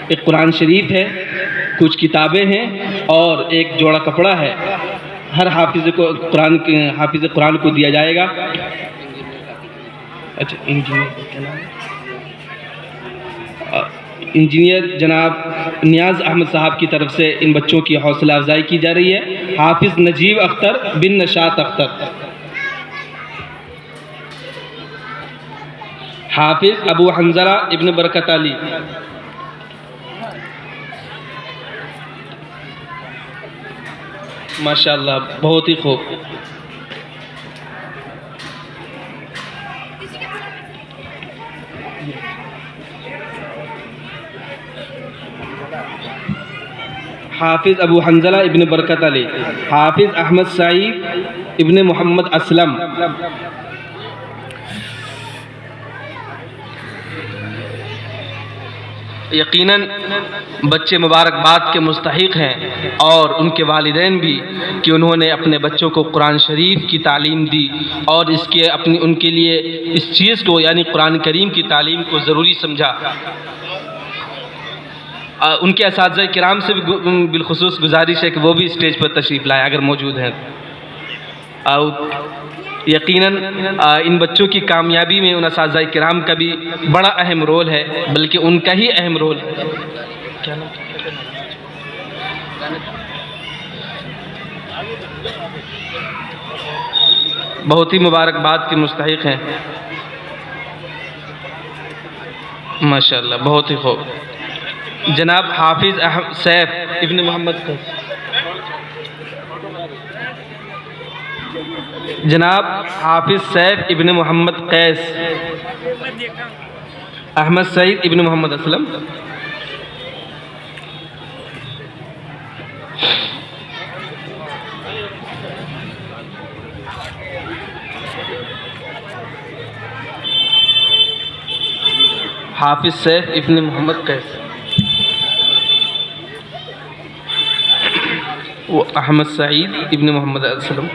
ایک قرآن شریف ہے، کچھ کتابیں ہیں اور ایک جوڑا کپڑا ہے، ہر حافظ قرآن کو دیا جائے گا۔ اچھا، انجینئر کیا نام ہے؟ انجینئر جناب نیاز احمد صاحب کی طرف سے ان بچوں کی حوصلہ افزائی کی جا رہی ہے۔ حافظ نجیب اختر بن نشاط اختر، حافظ ابو حنظلہ ابن برکت علی، ماشاءاللہ بہت ہی خوب۔ حافظ ابو حنظلہ ابن برکت علی، حافظ احمد سعید ابن محمد اسلم، یقیناً بچے مبارکباد کے مستحق ہیں اور ان کے والدین بھی کہ انہوں نے اپنے بچوں کو قرآن شریف کی تعلیم دی اور ان کے لیے اس چیز کو یعنی قرآن کریم کی تعلیم کو ضروری سمجھا۔ ان کے اساتذہ کرام سے بھی بالخصوص گزارش ہے کہ وہ بھی اسٹیج پر تشریف لائیں اگر موجود ہیں۔ یقیناً ان بچوں کی کامیابی میں ان اساتذہ کرام کا بھی بڑا اہم رول ہے، بلکہ ان کا ہی اہم رول ہے۔ بہت ہی مبارکباد کے مستحق ہیں، ماشاءاللہ بہت ہی خوب۔ جناب حافظ سیف ابن محمد قیس، جناب حافظ سیف ابن محمد قیس، احمد سعید ابن محمد اسلم، حافظ سیف ابن محمد قیس، وہ احمد سعید ابن محمد اسلم،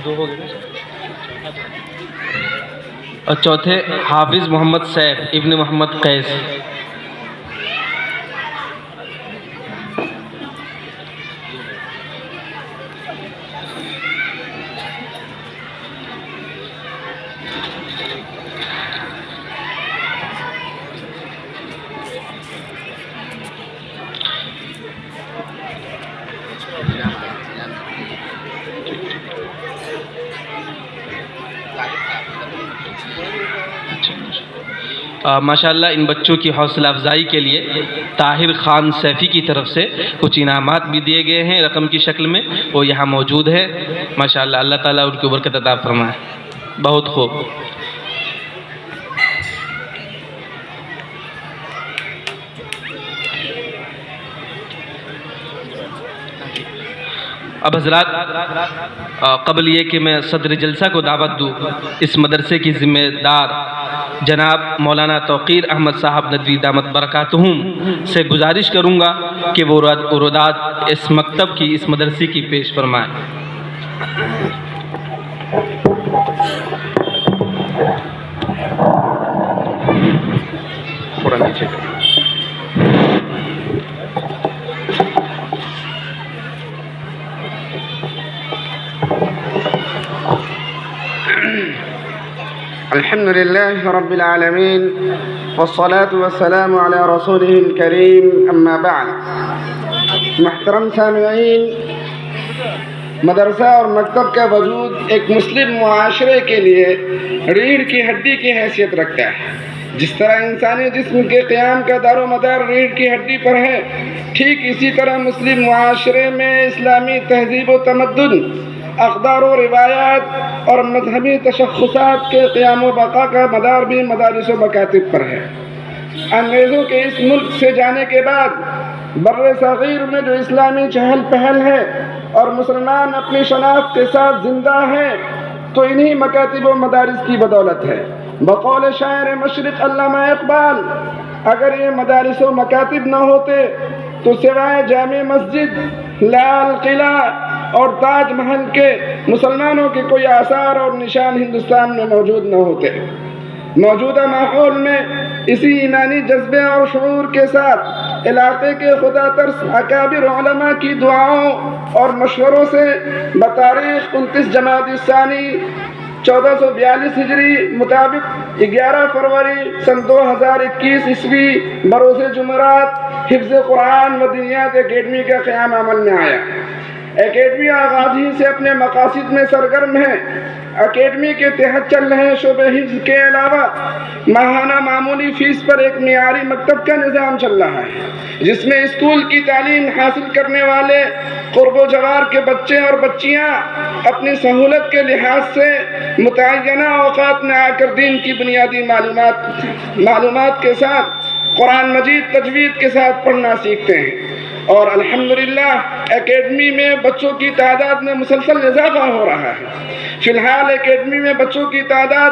دو ہو گئے اور چوتھے حافظ محمد سیف ابن محمد قیس۔ ماشاءاللہ ان بچوں کی حوصلہ افزائی کے لیے طاہر خان سیفی کی طرف سے کچھ انعامات بھی دیے گئے ہیں رقم کی شکل میں، وہ یہاں موجود ہے۔ ماشاءاللہ اللہ تعالیٰ ان کی برکت عطا فرمائے۔ بہت خوب۔ اب حضرات قبل یہ کہ میں صدر جلسہ کو دعوت دوں، اس مدرسے کی ذمہ دار جناب مولانا توقیر احمد صاحب ندوی دامت برکاتہم سے گزارش کروں گا کہ وہ اورادات اس مکتب کی، اس مدرسے کی پیش فرمائیں۔ تھوڑا نیچے کریں۔ الحمد لله رب العالمين والصلاة والسلام على رسوله الكريم اما بعد۔ محترم سامعین، مدرسہ اور مکتب کا وجود ایک مسلم معاشرے کے لیے ریڑھ کی ہڈی کی حیثیت رکھتا ہے۔ جس طرح انسانی جسم کے قیام کا دار و مدار ریڑھ کی ہڈی پر ہے، ٹھیک اسی طرح مسلم معاشرے میں اسلامی تہذیب و تمدن، اقدار و روایات اور مذہبی تشخصات کے قیام و بقا کا مدار بھی مدارس و مکاتب پر ہے۔ انگریزوں کے اس ملک سے جانے کے بعد بر صغیر میں جو اسلامی چہل پہل ہے اور مسلمان اپنی شناخت کے ساتھ زندہ ہیں، تو انہی مکاتب و مدارس کی بدولت ہے۔ بقول شاعر مشرق علامہ اقبال، اگر یہ مدارس و مکاتب نہ ہوتے تو سوائے جامع مسجد، لال قلعہ اور تاج محل کے مسلمانوں کے کوئی آثار اور نشان ہندوستان میں موجود نہ ہوتے۔ موجودہ ماحول میں اسی ایمانی جذبے اور شعور کے ساتھ علاقے کے خدا ترس اکابر علماء کی دعاؤں اور مشوروں سے بتاریخ 29 جمادی الثانی 1442 ہجری مطابق 11 فروری سن 2021 عیسوی بروز جمعرات حفظ قرآن و دینیات اکیڈمی کا قیام عمل میں آیا۔ اکیڈمی آغاز ہی سے اپنے مقاصد میں سرگرم ہے۔ اکیڈمی کے تحت چل رہے شعبہ حفظ کے علاوہ ماہانہ معمولی فیس پر ایک معیاری مکتب کا نظام چل رہا ہے، جس میں اسکول کی تعلیم حاصل کرنے والے قرب و جوار کے بچے اور بچیاں اپنی سہولت کے لحاظ سے متعینہ اوقات میں آ کر دین کی بنیادی معلومات کے ساتھ قرآن مجید تجوید کے ساتھ پڑھنا سیکھتے ہیں، اور الحمدللہ اکیڈمی میں بچوں کی تعداد میں مسلسل اضافہ ہو رہا ہے۔ فی الحال اکیڈمی میں بچوں کی تعداد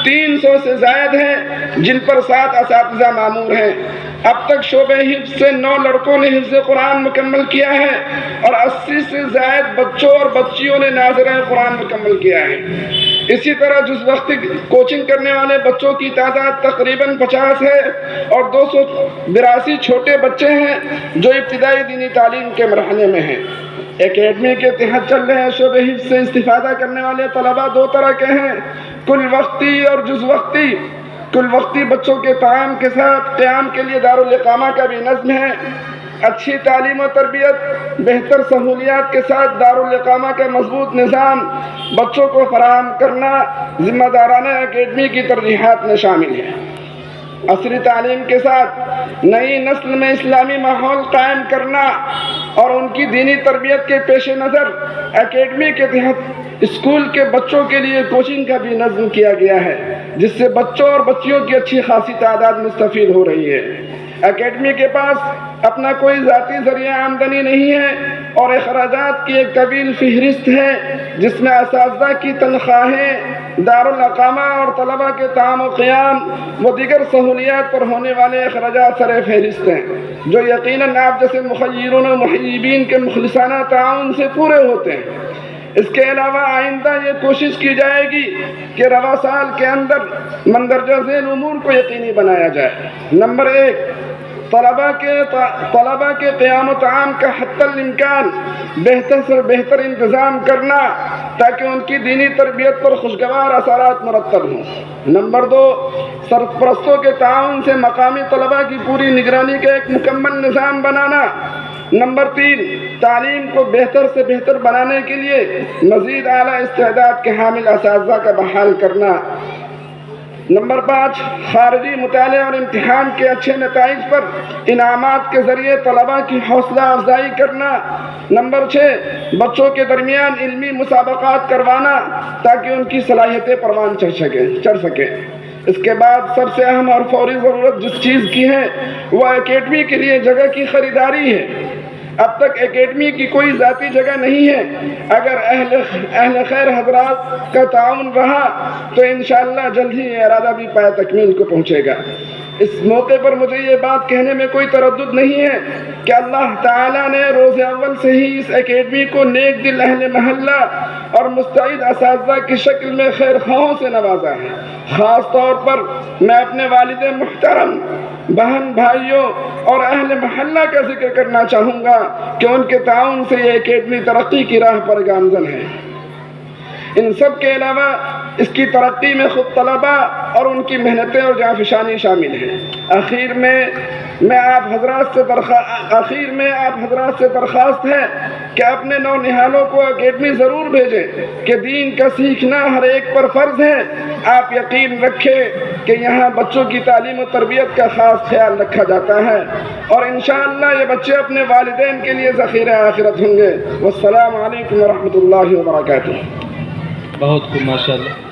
300 سے زائد ہے، جن پر 7 اساتذہ مامور ہیں۔ اب تک شعبہ حفظ سے 9 لڑکوں نے حفظ قرآن مکمل کیا ہے اور 80 سے زائد بچوں اور بچیوں نے ناظرہ قرآن مکمل کیا ہے۔ اسی طرح جز وقتی کوچنگ کرنے والے بچوں کی تعداد تقریباً 50 ہے اور 282 چھوٹے بچے ہیں جو ابتدائی دینی تعلیم کے مرحلے میں ہیں۔ اکیڈمی کے تحت چل رہے شعبہ حفظ سے استفادہ کرنے والے طلباء 2 طرح کے ہیں، کل وقتی اور جز وقتی۔ کل وقتی بچوں کے تعام کے ساتھ قیام کے لیے دارالاقامہ کا بھی نظم ہے۔ اچھی تعلیم و تربیت، بہتر سہولیات کے ساتھ دارالاقامہ کا مضبوط نظام بچوں کو فراہم کرنا ذمہ دارانہ اکیڈمی کی ترجیحات میں شامل ہے۔ عصری تعلیم کے ساتھ نئی نسل میں اسلامی ماحول قائم کرنا اور ان کی دینی تربیت کے پیش نظر اکیڈمی کے تحت اسکول کے بچوں کے لیے کوچنگ کا بھی نظم کیا گیا ہے، جس سے بچوں اور بچیوں کی اچھی خاصی تعداد مستفید ہو رہی ہے۔ اکیڈمی کے پاس اپنا کوئی ذاتی ذریعہ آمدنی نہیں ہے اور اخراجات کی ایک طویل فہرست ہے، جس میں اساتذہ کی تنخواہیں، دارالاقامہ اور طلباء کے طعام و قیام و دیگر سہولیات پر ہونے والے اخراجات سر فہرست ہیں، جو یقیناً آپ جیسے مخیرون و محیبین کے مخلصانہ تعاون سے پورے ہوتے ہیں۔ اس کے علاوہ آئندہ یہ کوشش کی جائے گی کہ رواں سال کے اندر مندرجہ ذیل امور کو یقینی بنایا جائے۔ نمبر 1، طلباء کے قیام و طعام کا حتی الامکان بہتر سے بہتر انتظام کرنا تاکہ ان کی دینی تربیت پر خوشگوار اثرات مرتب ہوں۔ نمبر 2، سرپرستوں کے تعاون سے مقامی طلباء کی پوری نگرانی کا ایک مکمل نظام بنانا۔ نمبر 3، تعلیم کو بہتر سے بہتر بنانے کے لیے مزید اعلیٰ استعداد کے حامل اساتذہ کا بحال کرنا۔ نمبر 5، خارجی مطالعے اور امتحان کے اچھے نتائج پر انعامات کے ذریعے طلباء کی حوصلہ افزائی کرنا۔ نمبر 6، بچوں کے درمیان علمی مسابقات کروانا تاکہ ان کی صلاحیتیں پروان چڑھ سکیں۔ اس کے بعد سب سے اہم اور فوری ضرورت جس چیز کی ہے وہ اکیڈمی کے لیے جگہ کی خریداری ہے۔ اب تک اکیڈمی کی کوئی ذاتی جگہ نہیں ہے۔ اگر اہل خیر حضرات کا تعاون رہا تو انشاءاللہ جلد ہی یہ ارادہ بھی پایہ تکمیل کو پہنچے گا۔ اس موقع پر مجھے یہ بات کہنے میں کوئی تردد نہیں ہے کہ اللہ تعالیٰ نے روز اول سے ہی اس اکیڈمی کو نیک دل اہل محلہ اور مستعد اساتذہ کی شکل میں خیر خواہوں سے نوازا ہے۔ خاص طور پر میں اپنے والد محترم، بہن بھائیوں اور اہل محلہ کا ذکر کرنا چاہوں گا کہ ان کے تعاون سے یہ اکیڈمی ترقی کی راہ پر گامزن ہے۔ ان سب کے علاوہ اس کی ترقی میں خود طلباء اور ان کی محنتیں اور جانفشانی شامل ہیں۔ آخر میں آپ حضرات سے درخواست ہے کہ اپنے نونہالوں کو اکیڈمی ضرور بھیجیں کہ دین کا سیکھنا ہر ایک پر فرض ہے۔ آپ یقین رکھیں کہ یہاں بچوں کی تعلیم و تربیت کا خاص خیال رکھا جاتا ہے اور انشاءاللہ یہ بچے اپنے والدین کے لیے ذخیرہ آخرت ہوں گے۔ والسلام علیکم ورحمۃ اللہ وبرکاتہ۔ بہت خوب، ماشاء اللہ۔